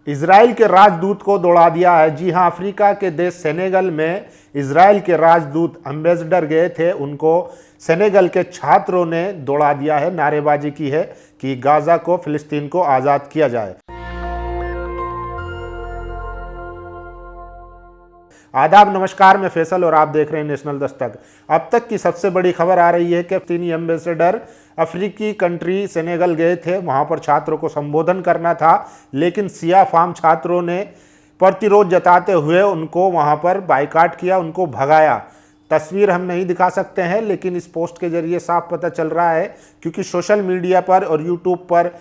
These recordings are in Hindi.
इजराइल के राजदूत को दौड़ा दिया है। जी हां, अफ्रीका के देश सेनेगल में इजराइल के राजदूत एम्बेसडर गए थे, उनको सेनेगल के छात्रों ने दौड़ा दिया है, नारेबाजी की है कि गाजा को, फिलिस्तीन को आज़ाद किया जाए। आदाब, नमस्कार, मैं फैसल और आप देख रहे हैं नेशनल दस्तक। अब तक की सबसे बड़ी खबर आ रही है कि फिलिस्तीनी एम्बेसडर अफ्रीकी कंट्री सेनेगल गए थे, वहां पर छात्रों को संबोधन करना था, लेकिन सिया फार्म छात्रों ने प्रतिरोध जताते हुए उनको वहां पर बाइकाट किया, उनको भगाया। तस्वीर हम नहीं दिखा सकते हैं, लेकिन इस पोस्ट के जरिए साफ पता चल रहा है, क्योंकि सोशल मीडिया पर और यूट्यूब पर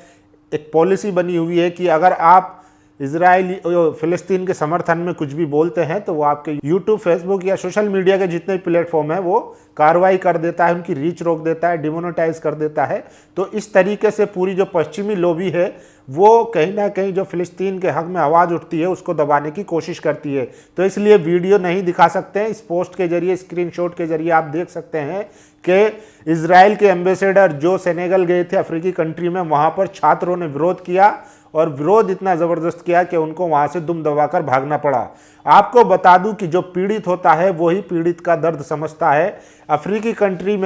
एक पॉलिसी बनी हुई है कि अगर आप इजराइल फिलिस्तीन के समर्थन में कुछ भी बोलते हैं तो वो आपके यूट्यूब, फेसबुक या सोशल मीडिया के जितने प्लेटफॉर्म हैं वो कार्रवाई कर देता है, उनकी रीच रोक देता है, डिमोनेटाइज कर देता है। तो इस तरीके से पूरी जो पश्चिमी लॉबी है वो कहीं ना कहीं जो फिलिस्तीन के हक में आवाज़ उठती है उसको दबाने की कोशिश करती है। तो इसलिए वीडियो नहीं दिखा सकते हैं। इस पोस्ट के जरिए, स्क्रीनशॉट के जरिए आप देख सकते हैं कि इजराइल के एम्बेसडर जो सेनेगल गए थे अफ्रीकी कंट्री में, वहाँ पर छात्रों ने विरोध किया और विरोध इतना ज़बरदस्त किया कि उनको वहाँ से दुम दबाकर भागना पड़ा। आपको बता दूं कि जो पीड़ित होता है वही पीड़ित का दर्द समझता है। अफ्रीकी कंट्री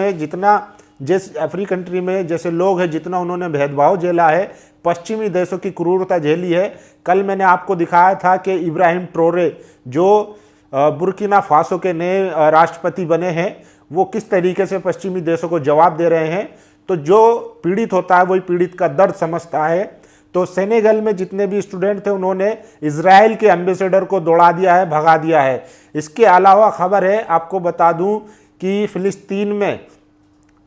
में जैसे लोग हैं, जितना उन्होंने भेदभाव झेला है, पश्चिमी देशों की क्रूरता झेली है। कल मैंने आपको दिखाया था कि इब्राहिम ट्रोरे जो बुर्किना फासो के नए राष्ट्रपति बने हैं, वो किस तरीके से पश्चिमी देशों को जवाब दे रहे हैं। तो जो पीड़ित होता है वही पीड़ित का दर्द समझता है। तो सेनेगल में जितने भी स्टूडेंट थे उन्होंने इजराइल के एम्बेसडर को दौड़ा दिया है, भगा दिया है। इसके अलावा खबर है, आपको बता दूं कि फिलिस्तीन में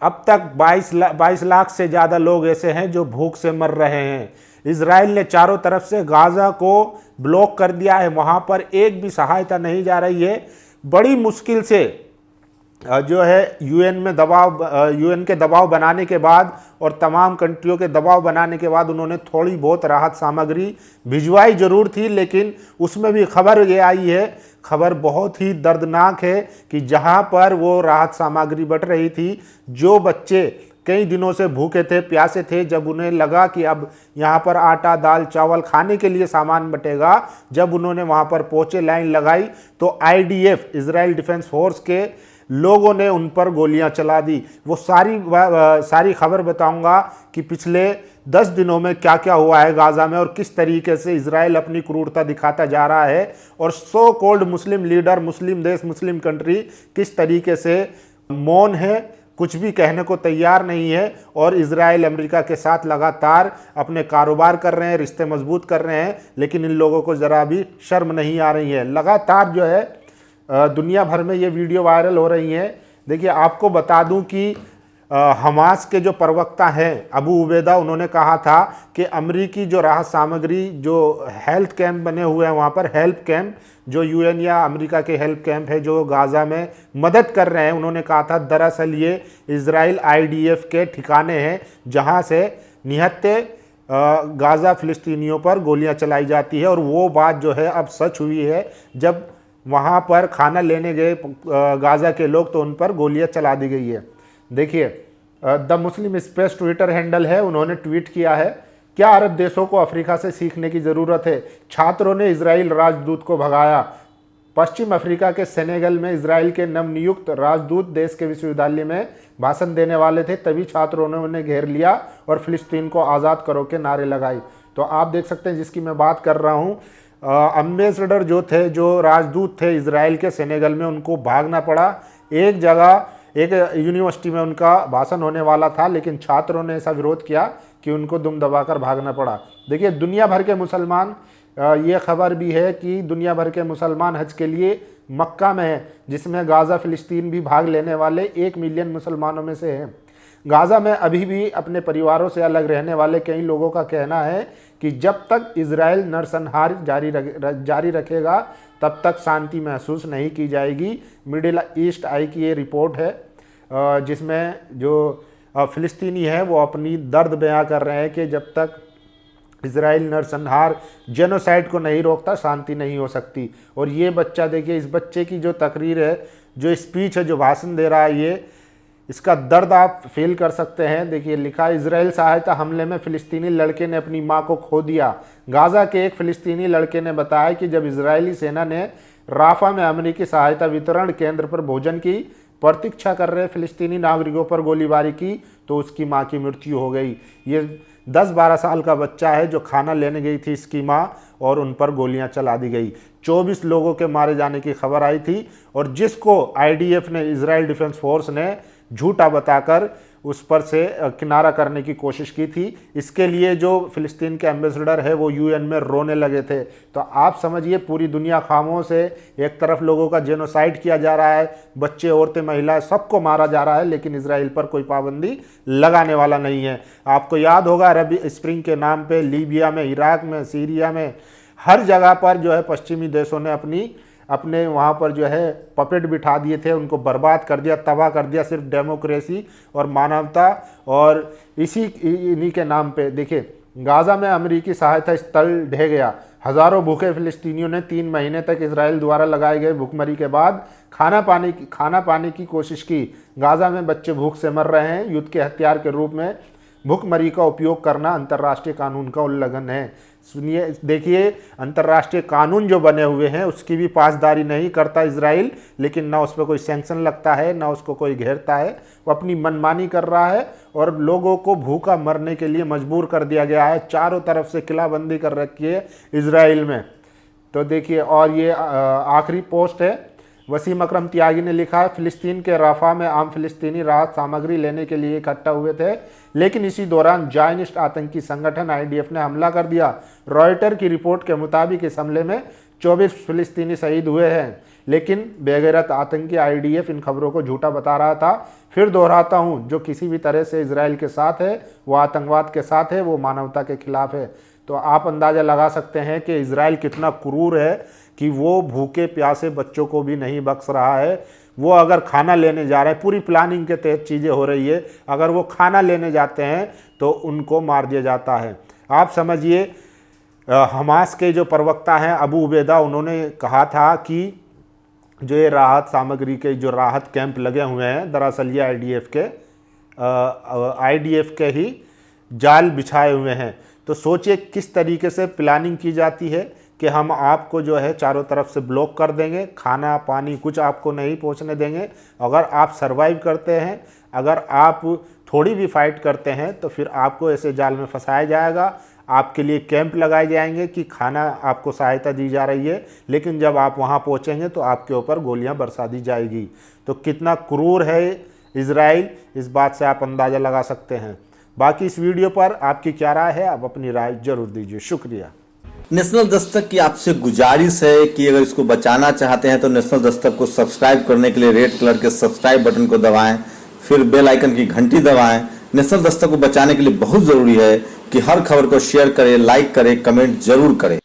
अब तक 22 लाख से ज़्यादा लोग ऐसे हैं जो भूख से मर रहे हैं। इजराइल ने चारों तरफ से गाजा को ब्लॉक कर दिया है, वहाँ पर एक भी सहायता नहीं जा रही है। बड़ी मुश्किल से जो है यूएन के दबाव बनाने के बाद और तमाम कंट्रियों के दबाव बनाने के बाद उन्होंने थोड़ी बहुत राहत सामग्री भिजवाई जरूर थी, लेकिन उसमें भी खबर ये आई है, खबर बहुत ही दर्दनाक है कि जहां पर वो राहत सामग्री बट रही थी, जो बच्चे कई दिनों से भूखे थे, प्यासे थे, जब उन्हें लगा कि अब यहाँ पर आटा, दाल, चावल खाने के लिए सामान बटेगा, जब उन्होंने वहाँ पर पहुँचे, लाइन लगाई, तो IDF, इजराइल डिफेंस फोर्स के लोगों ने उन पर गोलियां चला दी। वो सारी खबर बताऊंगा कि पिछले 10 दिनों में क्या क्या हुआ है गाजा में और किस तरीके से इजराइल अपनी क्रूरता दिखाता जा रहा है, और सो कॉल्ड मुस्लिम लीडर, मुस्लिम देश, मुस्लिम कंट्री किस तरीके से मौन है, कुछ भी कहने को तैयार नहीं है, और इजराइल अमेरिका के साथ लगातार अपने कारोबार कर रहे हैं, रिश्ते मजबूत कर रहे हैं, लेकिन इन लोगों को जरा भी शर्म नहीं आ रही है। लगातार जो है दुनिया भर में ये वीडियो वायरल हो रही हैं। देखिए, आपको बता दूं कि हमास के जो प्रवक्ता हैं अबू उबैदा, उन्होंने कहा था कि अमेरिकी जो राहत सामग्री, जो हेल्थ कैंप बने हुए हैं वहाँ पर, हेल्प कैंप जो यूएन या अमेरिका के हेल्प कैंप है जो गाजा में मदद कर रहे हैं, उन्होंने कहा था दरअसल ये इजराइल IDF के ठिकाने हैं जहाँ से निहत्ते गाजा फिलिस्तीनियों पर गोलियाँ चलाई जाती है। और वो बात जो है अब सच हुई है, जब वहाँ पर खाना लेने गए गाजा के लोग तो उन पर गोलियां चला दी गई है। देखिए, the Muslim space Twitter handle है, उन्होंने ट्वीट किया है, क्या अरब देशों को अफ्रीका से सीखने की ज़रूरत है, छात्रों ने इजराइल राजदूत को भगाया। पश्चिम अफ्रीका के सेनेगल में इजराइल के नवनियुक्त राजदूत देश के विश्वविद्यालय में भाषण देने वाले थे, तभी छात्रों ने उन्हें घेर लिया और फिलिस्तीन को आज़ाद करो के नारे लगाए। तो आप देख सकते हैं जिसकी मैं बात कर रहा हूँ, एम्बेसडर जो थे, जो राजदूत थे इजराइल के सेनेगल में, उनको भागना पड़ा। एक जगह एक यूनिवर्सिटी में उनका भाषण होने वाला था, लेकिन छात्रों ने ऐसा विरोध किया कि उनको दुम दबाकर भागना पड़ा। देखिए, दुनिया भर के मुसलमान, ये खबर भी है कि दुनिया भर के मुसलमान हज के लिए मक्का में हैं, जिसमें गाजा फिलिस्तीन भी भाग लेने वाले 1 मिलियन मुसलमानों में से हैं। गाजा में अभी भी अपने परिवारों से अलग रहने वाले कई लोगों का कहना है कि जब तक इजराइल नरसंहार जारी रखेगा तब तक शांति महसूस नहीं की जाएगी। मिडिल ईस्ट आई की ये रिपोर्ट है, जिसमें जो फिलिस्तीनी है वो अपनी दर्द बयां कर रहे हैं कि जब तक इजराइल नरसंहार, जेनोसाइड को नहीं रोकता, शांति नहीं हो सकती। और ये बच्चा देखिए, इस बच्चे की जो तकरीर है, जो स्पीच है, जो भाषण दे रहा है, इसका दर्द आप फील कर सकते हैं। देखिए लिखा, इजराइल सहायता हमले में फिलिस्तीनी लड़के ने अपनी मां को खो दिया। गाजा के एक फिलिस्तीनी लड़के ने बताया कि जब इजरायली सेना ने राफा में अमेरिकी सहायता वितरण केंद्र पर भोजन की प्रतीक्षा कर रहे फिलिस्तीनी नागरिकों पर गोलीबारी की तो उसकी मां की मृत्यु हो गई। ये 10-12 साल का बच्चा है जो खाना लेने गई थी इसकी मां, और उन पर गोलियां चला दी गई। 24 लोगों के मारे जाने की खबर आई थी, और जिसको आईडीएफ ने, इजराइल डिफेंस फोर्स ने झूठा बताकर उस पर से किनारा करने की कोशिश की थी। इसके लिए जो फिलिस्तीन के एम्बेसडर है वो यूएन में रोने लगे थे। तो आप समझिए, पूरी दुनिया खामोश है। एक तरफ लोगों का जेनोसाइड किया जा रहा है, बच्चे, औरतें, महिलाएं, सबको मारा जा रहा है, लेकिन इजराइल पर कोई पाबंदी लगाने वाला नहीं है। आपको याद होगा, अरब स्प्रिंग के नाम पे लीबिया में, इराक में, सीरिया में, हर जगह पर जो है पश्चिमी देशों ने अपने वहाँ पर जो है पपेट बिठा दिए थे, उनको बर्बाद कर दिया, तबाह कर दिया, सिर्फ डेमोक्रेसी और मानवता और इन्हीं के नाम पे। देखिए गाजा में अमेरिकी सहायता स्थल ढह गया। हजारों भूखे फिलिस्तीनियों ने 3 महीने तक इजराइल द्वारा लगाए गए भूखमरी के बाद खाना पाने की कोशिश की। गाजा में बच्चे भूख से मर रहे हैं। युद्ध के हथियार के रूप में भूखमरी का उपयोग करना अंतर्राष्ट्रीय कानून का उल्लंघन है। सुनिए, देखिए, अंतर्राष्ट्रीय कानून जो बने हुए हैं उसकी भी पासदारी नहीं करता इजराइल, लेकिन ना उस पर कोई सैंक्शन लगता है, ना उसको कोई घेरता है। वो अपनी मनमानी कर रहा है और लोगों को भूखा मरने के लिए मजबूर कर दिया गया है। चारों तरफ से किलाबंदी कर रखी है इजराइल में। तो देखिए, और ये आखिरी पोस्ट है, वसीम अकरम त्यागी ने लिखा है, फिलिस्तीन के राफा में आम फिलिस्तीनी राहत सामग्री लेने के लिए इकट्ठा हुए थे, लेकिन इसी दौरान जायनिस्ट आतंकी संगठन आईडीएफ ने हमला कर दिया। रॉयटर की रिपोर्ट के मुताबिक इस हमले में 24 फिलिस्तीनी शहीद हुए हैं, लेकिन बेगैरत आतंकी आईडीएफ इन खबरों को झूठा बता रहा था। फिर दोहराता हूं, जो किसी भी तरह से इजराइल के साथ है वो आतंकवाद के साथ है, वो मानवता के खिलाफ है। तो आप अंदाजा लगा सकते हैं कि इजराइल कितना क्रूर है कि वो भूखे प्यासे बच्चों को भी नहीं बख्श रहा है। वो अगर खाना लेने जा रहे हैं, पूरी प्लानिंग के तहत चीज़ें हो रही है, अगर वो खाना लेने जाते हैं तो उनको मार दिया जाता है। आप समझिए, हमास के जो प्रवक्ता हैं अबू उबैदा, उन्होंने कहा था कि जो ये राहत सामग्री के जो राहत कैंप लगे हुए हैं, दरअसल ये आईडीएफ के ही जाल बिछाए हुए हैं। तो सोचिए किस तरीके से प्लानिंग की जाती है कि हम आपको जो है चारों तरफ से ब्लॉक कर देंगे, खाना पानी कुछ आपको नहीं पहुंचने देंगे। अगर आप सरवाइव करते हैं, अगर आप थोड़ी भी फाइट करते हैं, तो फिर आपको ऐसे जाल में फंसाया जाएगा। आपके लिए कैंप लगाए जाएंगे कि खाना आपको सहायता दी जा रही है, लेकिन जब आप वहां पहुंचेंगे तो आपके ऊपर गोलियां बरसा दी जाएगी। तो कितना क्रूर है इजराइल, इस बात से आप अंदाज़ा लगा सकते हैं। बाकी इस वीडियो पर आपकी क्या राय है, आप अपनी राय जरूर दीजिए। शुक्रिया। नेशनल दस्तक की आपसे गुजारिश है कि अगर इसको बचाना चाहते हैं तो नेशनल दस्तक को सब्सक्राइब करने के लिए रेड कलर के सब्सक्राइब बटन को दबाएं, फिर बेल आइकन की घंटी दबाएं। नेशनल दस्तक को बचाने के लिए बहुत जरूरी है कि हर खबर को शेयर करें, लाइक करें, कमेंट जरूर करें।